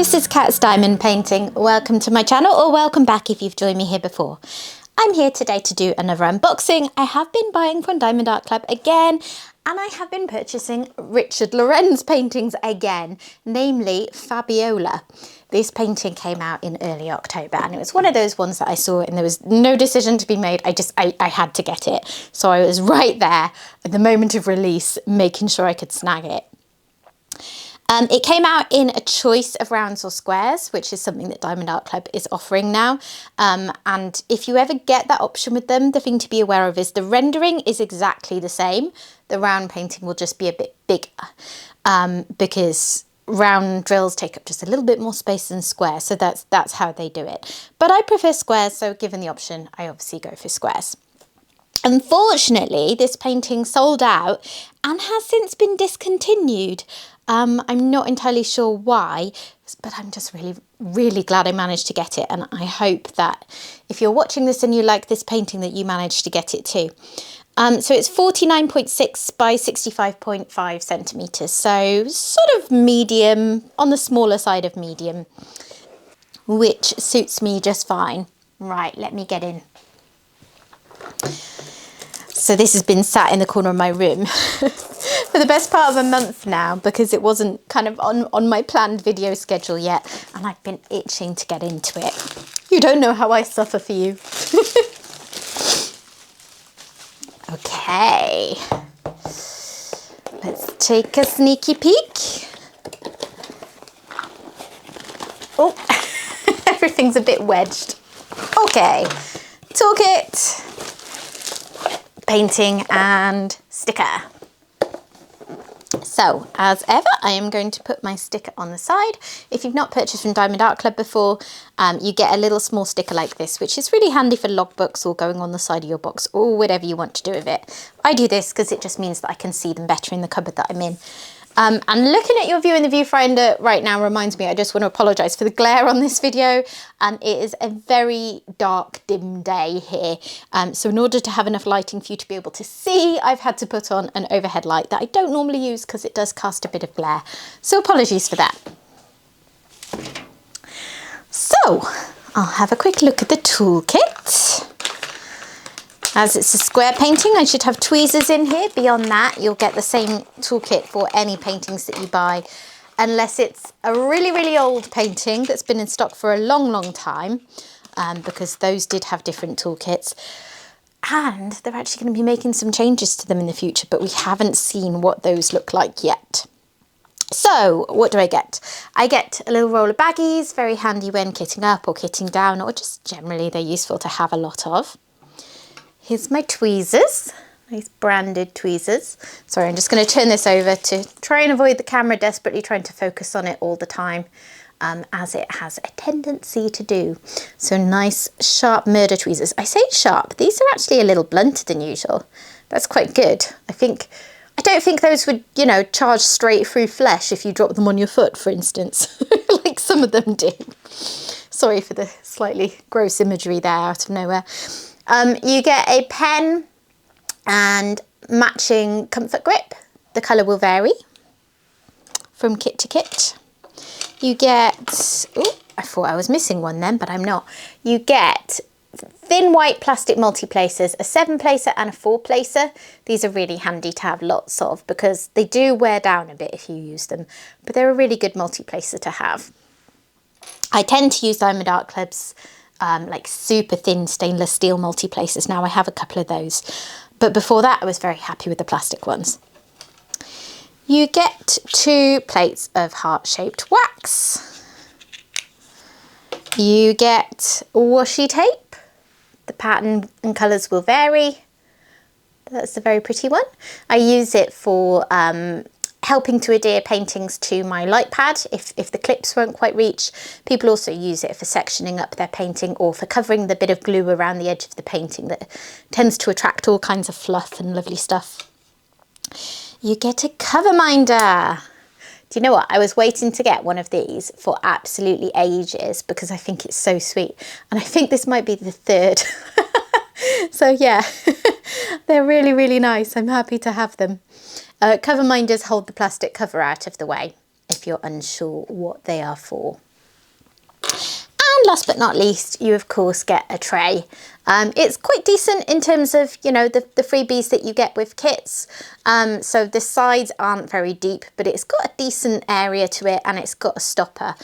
this is Cat's Diamond Painting. Welcome to my channel, or welcome back if you've joined me here before. I'm here today to do another unboxing. I have been buying from Diamond Art Club again, and I have been purchasing Richard Lorenz paintings again, namely Fabiola. This painting came out in early October, and it was one of those ones that I saw and there was no decision to be made. I had to get it. So I was right there at the moment of release, making sure I could snag it. It came out in a choice of rounds or squares, which is something that Diamond Art Club is offering now. And if you ever get that option with them, the thing to be aware of is the rendering is exactly the same. The round painting will just be a bit bigger because round drills take up just a little bit more space than squares. So that's how they do it. But I prefer squares, so given the option, I obviously go for squares. Unfortunately, this painting sold out and has since been discontinued. I'm not entirely sure why, but I'm just really glad I managed to get it. And I hope that if you're watching this and you like this painting, that you managed to get it too. So it's 49.6 by 65.5 centimetres. So sort of medium, on the smaller side of medium, which suits me just fine. Right, let me get in. So this has been sat in the corner of my room for the best part of a month now, because it wasn't kind of on my planned video schedule yet, and I've been itching to get into it. You don't know how I suffer for you. Okay, let's take a sneaky peek. Oh, everything's a bit wedged. Okay, toolkit, painting and sticker. So as ever, I am going to put my sticker on the side. If you've not purchased from Diamond Art Club before, you get a little small sticker like this, which is really handy for logbooks or going on the side of your box or whatever you want to do with it. I do this because it just means that I can see them better in the cupboard that I'm in. And looking at your view in the viewfinder right now reminds me, I just want to apologise for the glare on this video. It is a very dark, dim day here. So in order to have enough lighting for you to be able to see, I've had to put on an overhead light that I don't normally use because it does cast a bit of glare. So apologies for that. So I'll have a quick look at the toolkit. As it's a square painting, I should have tweezers in here. Beyond that, you'll get the same toolkit for any paintings that you buy, unless it's a really old painting that's been in stock for a long time, because those did have different toolkits. And they're actually going to be making some changes to them in the future, but we haven't seen what those look like yet. So what do I get? I get a little roll of baggies, very handy when kitting up or kitting down, or just generally they're useful to have a lot of. Here's my tweezers, nice branded tweezers. Sorry, I'm just going to turn this over to try and avoid the camera desperately trying to focus on it all the time, as it has a tendency to do. So nice sharp murder tweezers. I say sharp, these are actually a little blunter than usual. That's quite good. I don't think those would, you know, charge straight through flesh if you drop them on your foot, for instance, like some of them do. Sorry for the slightly gross imagery there out of nowhere. You get a pen and matching comfort grip. The colour will vary from kit to kit. You get, oh, I thought I was missing one then, but I'm not. You get thin white plastic multi-placers, a 7-placer and a 4-placer. These are really handy to have lots of because they do wear down a bit if you use them, but they're a really good multi-placer to have. I tend to use Diamond Art Club's like super thin stainless steel multi-placers. Now I have a couple of those, but before that I was very happy with the plastic ones. You get 2 plates of heart-shaped wax. You get washi tape. The pattern and colours will vary. That's a very pretty one. I use it for helping to adhere paintings to my light pad if the clips won't quite reach. People also use it for sectioning up their painting or for covering the bit of glue around the edge of the painting that tends to attract all kinds of fluff and lovely stuff. You get a cover minder. Do you know what? I was waiting to get one of these for absolutely ages because I think it's so sweet. And I think this might be the third. So yeah, they're really nice. I'm happy to have them. Cover minders hold the plastic cover out of the way if you're unsure what they are for. last but not least, you of course get a tray. It's quite decent in terms of, you know, the freebies that you get with kits. So the sides aren't very deep, but it's got a decent area to it and it's got a stopper.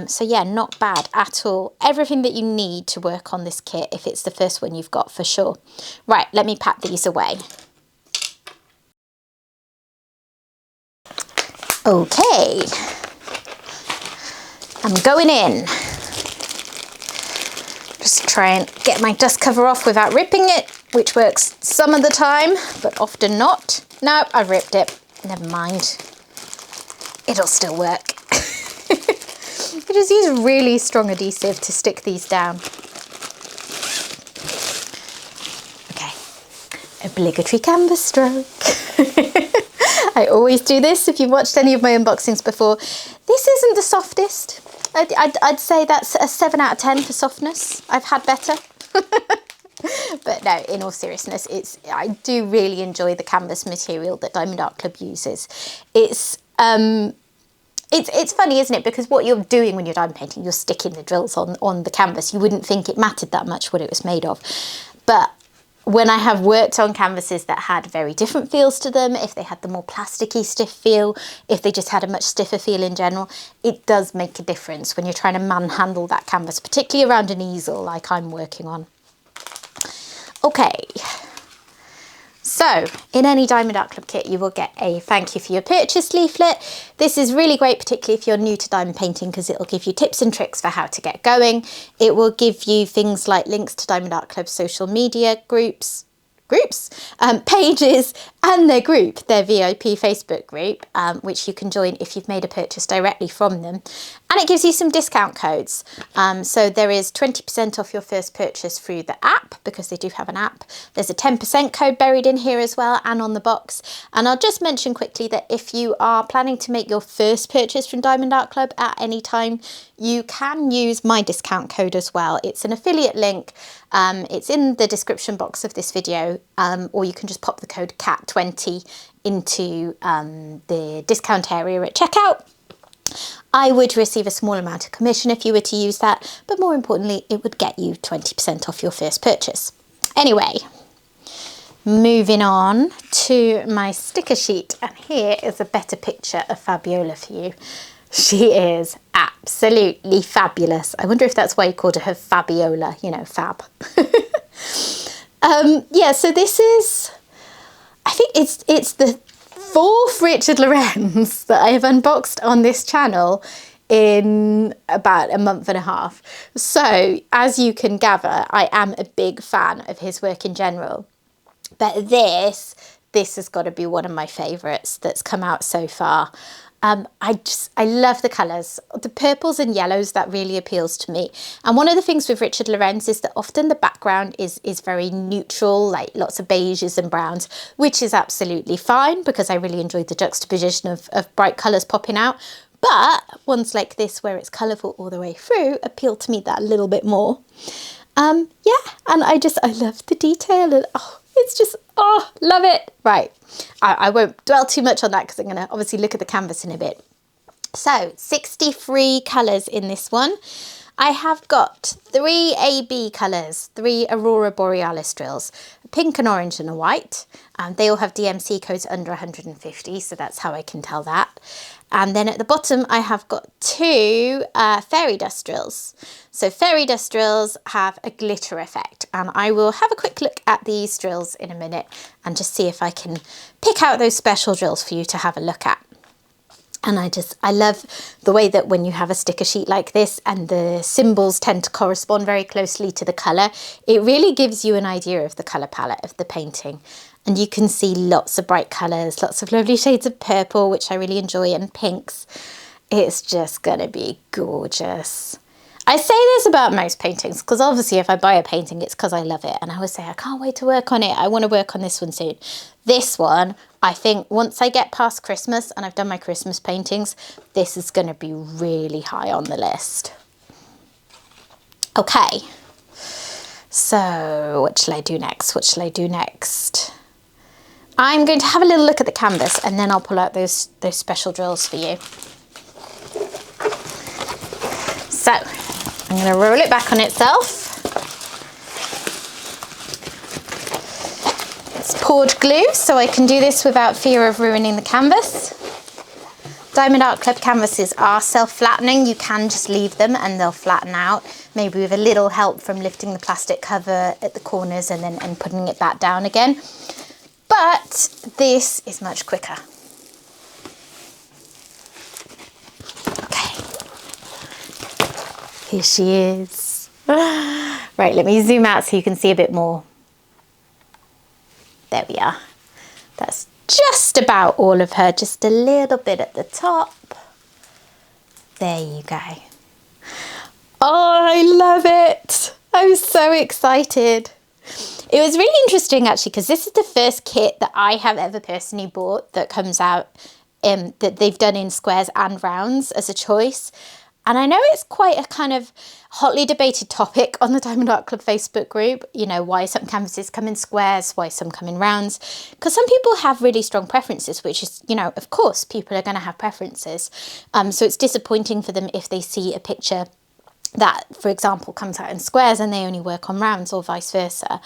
So yeah, not bad at all. Everything that you need to work on this kit if it's the first one you've got, for sure. Right, let me pack these away. Okay, I'm going in. Just try and get my dust cover off without ripping it, which works some of the time, but often not. No, I've ripped it. Never mind. It'll still work. I just use really strong adhesive to stick these down. Okay, obligatory canvas stroke. I always do this. If you've watched any of my unboxings before, this isn't the softest. I'd say that's a 7 out of 10 for softness. I've had better. But no, in all seriousness, I do really enjoy the canvas material that Diamond Art Club uses. It's funny, isn't it? Because what you're doing when you're diamond painting, you're sticking the drills on the canvas. You wouldn't think it mattered that much what it was made of. But when I have worked on canvases that had very different feels to them, if they had the more plasticky stiff feel, if they just had a much stiffer feel in general, it does make a difference when you're trying to manhandle that canvas, particularly around an easel like I'm working on. Okay, so in any Diamond Art Club kit you will get a thank you for your purchase leaflet. This is really great, particularly if you're new to diamond painting, because it will give you tips and tricks for how to get going. It will give you things like links to Diamond Art Club's social media pages and their VIP Facebook group, which you can join if you've made a purchase directly from them. And it gives you some discount codes. So there is 20% off your first purchase through the app, because they do have an app. There's a 10% code buried in here as well and on the box. And I'll just mention quickly that if you are planning to make your first purchase from Diamond Art Club at any time, you can use my discount code as well. It's an affiliate link. It's in the description box of this video, or you can just pop the code CAT20 into the discount area at checkout. I would receive a small amount of commission if you were to use that, but more importantly, it would get you 20% off your first purchase. Anyway, moving on to my sticker sheet, and here is a better picture of Fabiola for you. She is absolutely fabulous. I wonder if that's why you called her Fabiola, you know, fab. Yeah, so this is, I think it's the 4th Richard Lorenz that I have unboxed on this channel in about a month and a half. So as you can gather, I am a big fan of his work in general. But this has got to be one of my favourites that's come out so far. I love the colours, the purples and yellows, that really appeals to me. And one of the things with Richard Lorenz is that often the background is very neutral, like lots of beiges and browns, which is absolutely fine because I really enjoyed the juxtaposition of bright colours popping out. But ones like this, where it's colourful all the way through, appeal to me that little bit more. Yeah, and I love the detail, and it's just, love it. Right, I won't dwell too much on that because I'm going to obviously look at the canvas in a bit. So 63 colours in this one. I have got 3 AB colours, 3 Aurora Borealis drills, a pink, an orange and a white. They all have DMC codes under 150, so that's how I can tell that. And then at the bottom, I have got 2 fairy dust drills. So fairy dust drills have a glitter effect, and I will have a quick look at these drills in a minute and just see if I can pick out those special drills for you to have a look at. And I love the way that when you have a sticker sheet like this and the symbols tend to correspond very closely to the colour, it really gives you an idea of the colour palette of the painting. And you can see lots of bright colours, lots of lovely shades of purple, which I really enjoy, and pinks. It's just going to be gorgeous. I say this about most paintings because obviously if I buy a painting, it's because I love it. And I always say, I can't wait to work on it. I want to work on this one soon. This one, I think once I get past Christmas and I've done my Christmas paintings, this is going to be really high on the list. Okay. So what shall I do next? What shall I do next? I'm going to have a little look at the canvas and then I'll pull out those special drills for you. So I'm going to roll it back on itself. It's poured glue, so I can do this without fear of ruining the canvas. Diamond Art Club canvases are self-flattening. You can just leave them and they'll flatten out, maybe with a little help from lifting the plastic cover at the corners and putting it back down again. But this is much quicker. Okay, here she is. Right, let me zoom out so you can see a bit more. There we are. That's just about all of her, just a little bit at the top. There you go. Oh, I love it. I'm so excited. It was really interesting actually, because this is the first kit that I have ever personally bought that comes out that they've done in squares and rounds as a choice. And I know it's quite a kind of hotly debated topic on the Diamond Art Club Facebook group, you know, why some canvases come in squares, why some come in rounds, because some people have really strong preferences, which is, you know, of course, people are going to have preferences. So it's disappointing for them if they see a picture that, for example, comes out in squares and they only work on rounds or vice versa.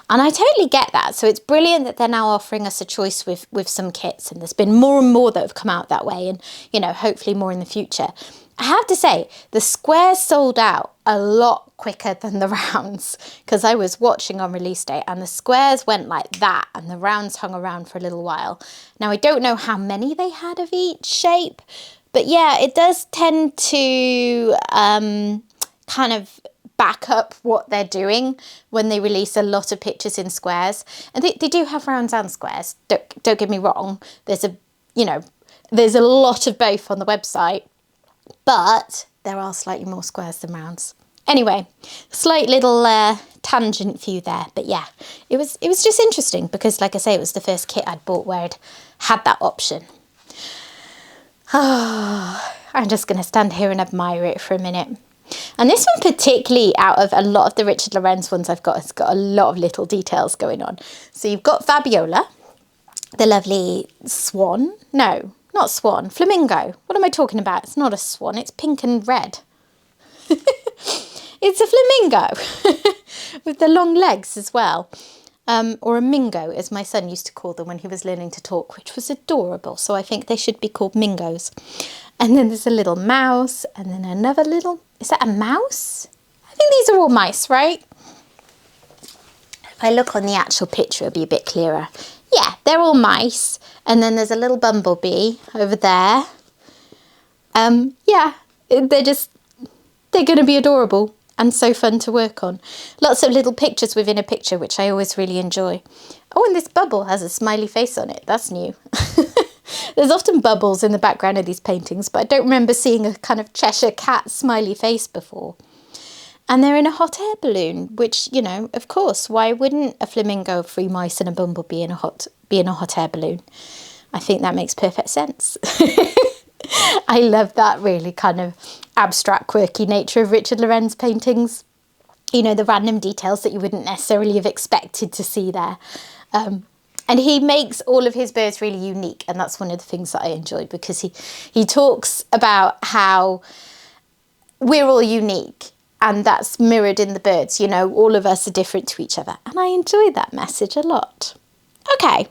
And I totally get that. So it's brilliant that they're now offering us a choice with some kits, and there's been more and more that have come out that way, and, you know, hopefully more in the future. I have to say, the squares sold out a lot quicker than the rounds, because I was watching on release day and the squares went like that and the rounds hung around for a little while. Now, I don't know how many they had of each shape, but yeah, it does tend to kind of back up what they're doing when they release a lot of pictures in squares. And they do have rounds and squares, don't get me wrong. There's a lot of both on the website, but there are slightly more squares than rounds. Anyway, slight little tangent for you there, but yeah, it was just interesting because, like I say, it was the first kit I'd bought where I'd had that option. Oh, I'm just going to stand here and admire it for a minute. And this one particularly, out of a lot of the Richard Lorenz ones I've got, has got a lot of little details going on. So you've got Fabiola, the lovely swan. No, not swan, flamingo. What am I talking about? It's not a swan, it's pink and red. It's a flamingo with the long legs as well. Or a mingo, as my son used to call them when he was learning to talk, which was adorable. So I think they should be called mingos. And then there's a little mouse, and then another little, is that a mouse? I think these are all mice, right? If I look on the actual picture, it'll be a bit clearer. Yeah, they're all mice. And then there's a little bumblebee over there. Yeah, they're going to be adorable and so fun to work on. Lots of little pictures within a picture, which I always really enjoy. Oh, and this bubble has a smiley face on it. That's new. There's often bubbles in the background of these paintings, but I don't remember seeing a kind of Cheshire cat smiley face before. And they're in a hot air balloon, which, you know, of course, why wouldn't a flamingo, 3 mice and a bumblebee be in a hot air balloon? I think that makes perfect sense. I love that really kind of abstract, quirky nature of Richard Lorenz paintings. You know, the random details that you wouldn't necessarily have expected to see there. And he makes all of his birds really unique. And that's one of the things that I enjoy, because he talks about how we're all unique. And that's mirrored in the birds. You know, all of us are different to each other. And I enjoy that message a lot. Okay,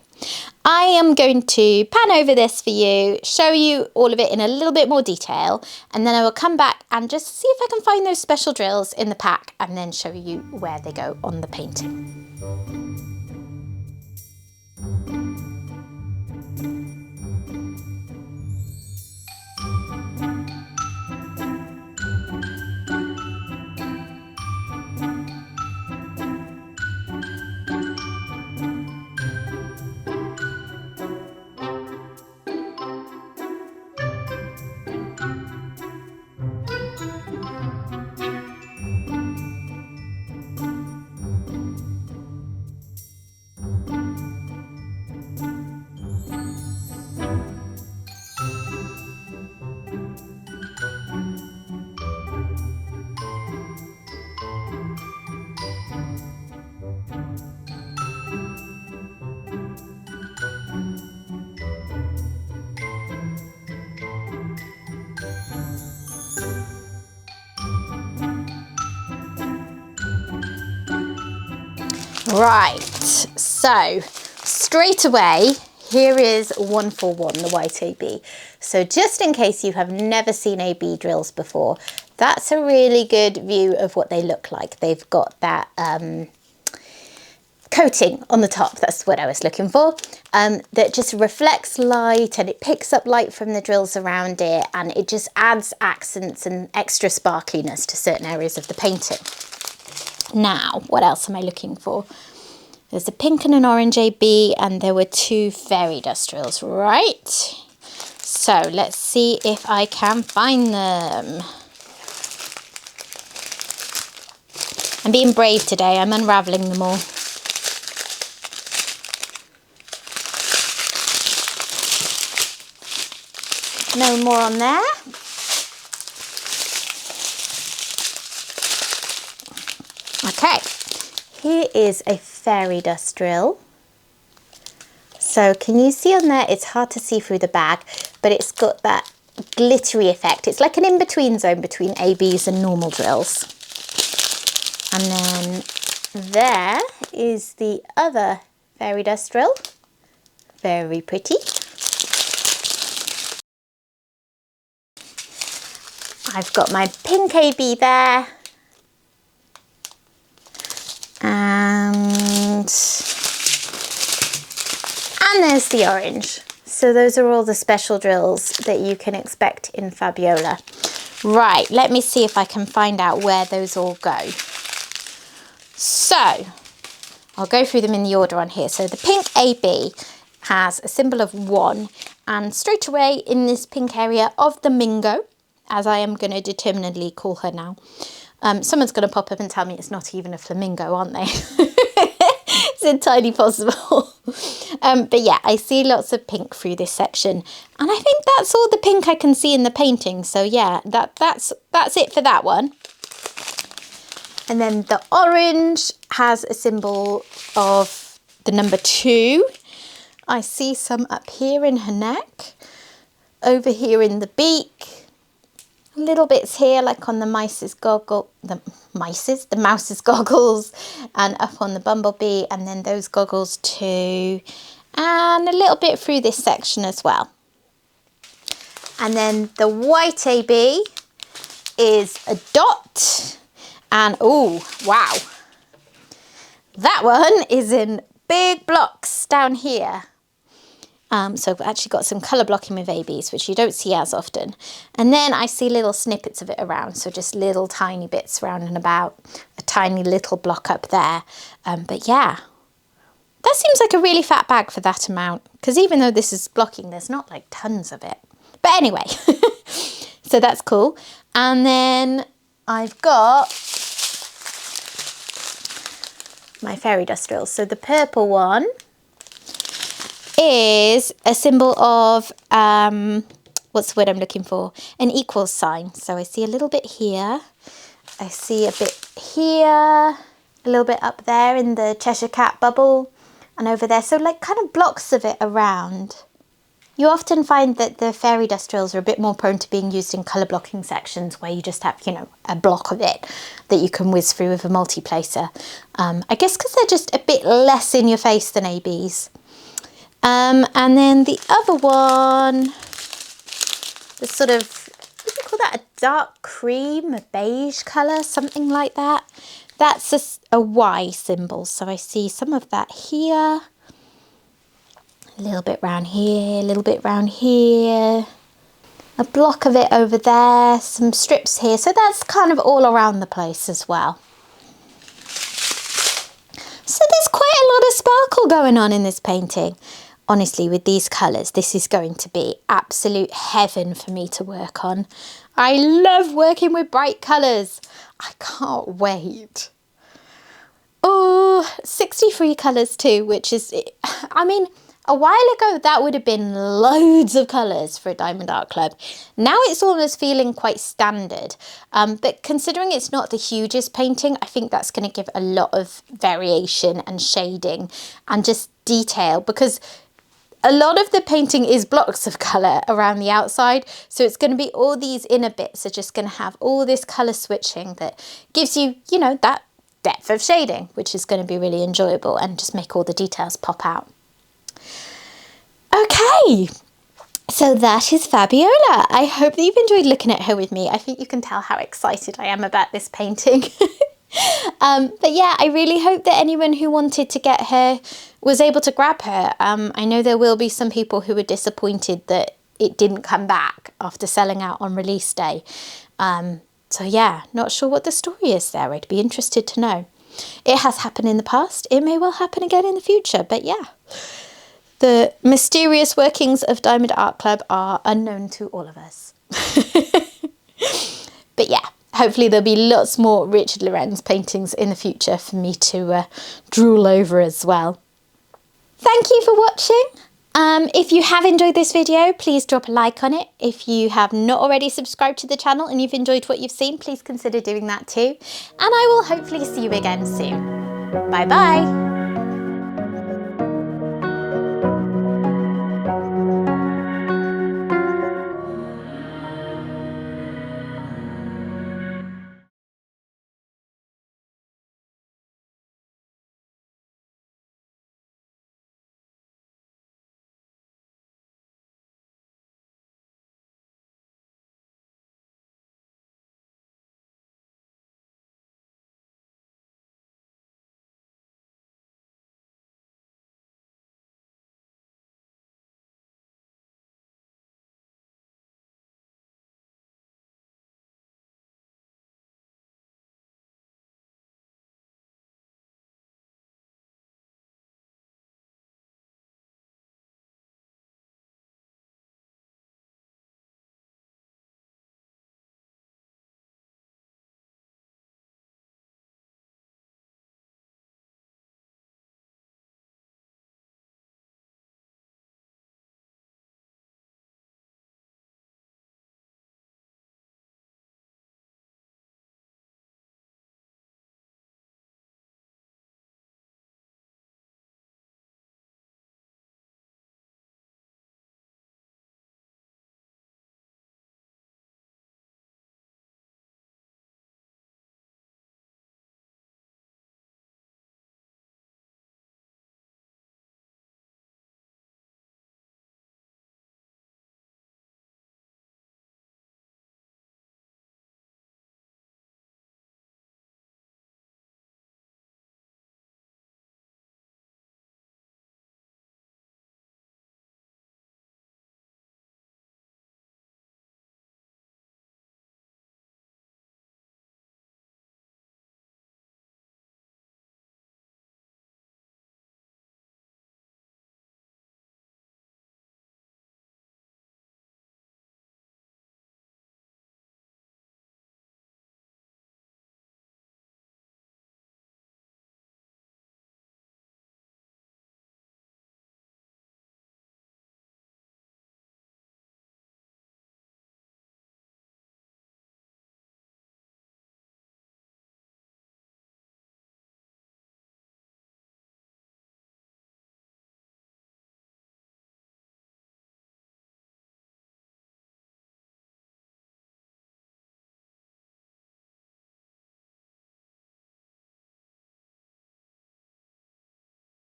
I am going to pan over this for you, show you all of it in a little bit more detail, and then I will come back and just see if I can find those special drills in the pack and then show you where they go on the painting. Right, so straight away, here is 141, the white AB. So just in case you have never seen AB drills before, that's a really good view of what they look like. They've got that coating on the top, that's what I was looking for, that just reflects light and it picks up light from the drills around it, and it just adds accents and extra sparkliness to certain areas of the painting. Now, what else am I looking for? There's a pink and an orange AB, and there were 2 fairy dust drills, right? So let's see if I can find them. I'm being brave today, I'm unravelling them all. No more on there. Okay, here is a fairy dust drill. So can you see on there, it's hard to see through the bag, but it's got that glittery effect. It's like an in-between zone between ABs and normal drills. And then there is the other fairy dust drill. Very pretty. I've got my pink AB there, and there's the orange. So those are all the special drills that you can expect in Fabiola. Right, let me see if I can find out where those all go. So I'll go through them in the order on here. So the pink AB has a symbol of 1, and straight away in this pink area of the Mingo, as I am going to determinedly call her now. Someone's going to pop up and tell me it's not even a flamingo, aren't they? It's entirely possible. But yeah, I see lots of pink through this section. And I think that's all the pink I can see in the painting. So yeah, that's it for that one. And then the orange has a symbol of the number 2. I see some up here in her neck, over here in the beak. Little bits here, like on the mouse's goggles, and up on the bumblebee, and then those goggles too, and a little bit through this section as well. And then the white AB is a dot, and oh wow, that one is in big blocks down here. So I've actually got some colour blocking with ABs, which you don't see as often. And then I see little snippets of it around, so just little tiny bits round and about, a tiny little block up there. But yeah, that seems like a really fat bag for that amount, because even though this is blocking, there's not like tons of it. But anyway, so that's cool. And then I've got my fairy dust drills. So the purple one is a symbol of, what's the word I'm looking for? An equals sign. So I see a little bit here. I see a bit here, a little bit up there in the Cheshire Cat bubble, and over there. So like kind of blocks of it around. You often find that the fairy dust drills are a bit more prone to being used in colour blocking sections where you just have, you know, a block of it that you can whiz through with a multi-placer. I guess because they're just a bit less in your face than ABs. And then the other one, the sort of, what do you call that, a dark cream, a beige colour, something like that. That's a Y symbol, so I see some of that here, a little bit round here, a little bit round here, a block of it over there, some strips here, so that's kind of all around the place as well. So there's quite a lot of sparkle going on in this painting. Honestly, with these colours, this is going to be absolute heaven for me to work on. I love working with bright colours. I can't wait. Oh, 63 colours too, which is, I mean, a while ago that would have been loads of colours for a Diamond Art Club. Now it's almost feeling quite standard. But considering it's not the hugest painting, I think that's going to give a lot of variation and shading and just detail, because a lot of the painting is blocks of colour around the outside, so it's going to be all these inner bits are just going to have all this colour switching that gives you, you know, that depth of shading, which is going to be really enjoyable and just make all the details pop out. Okay, so that is Fabiola. I hope that you've enjoyed looking at her with me. I think you can tell how excited I am about this painting. But yeah, I really hope that anyone who wanted to get her was able to grab her. I know there will be some people who were disappointed that it didn't come back after selling out on release day. So yeah, not sure what the story is there. I'd be interested to know. It has happened in the past. It may well happen again in the future, but yeah. The mysterious workings of Diamond Art Club are unknown to all of us. But yeah, hopefully there'll be lots more Richard Lorenz paintings in the future for me to drool over as well. Thank you for watching. If you have enjoyed this video, please drop a like on it. If you have not already subscribed to the channel and you've enjoyed what you've seen, please consider doing that too. And I will hopefully see you again soon. Bye bye.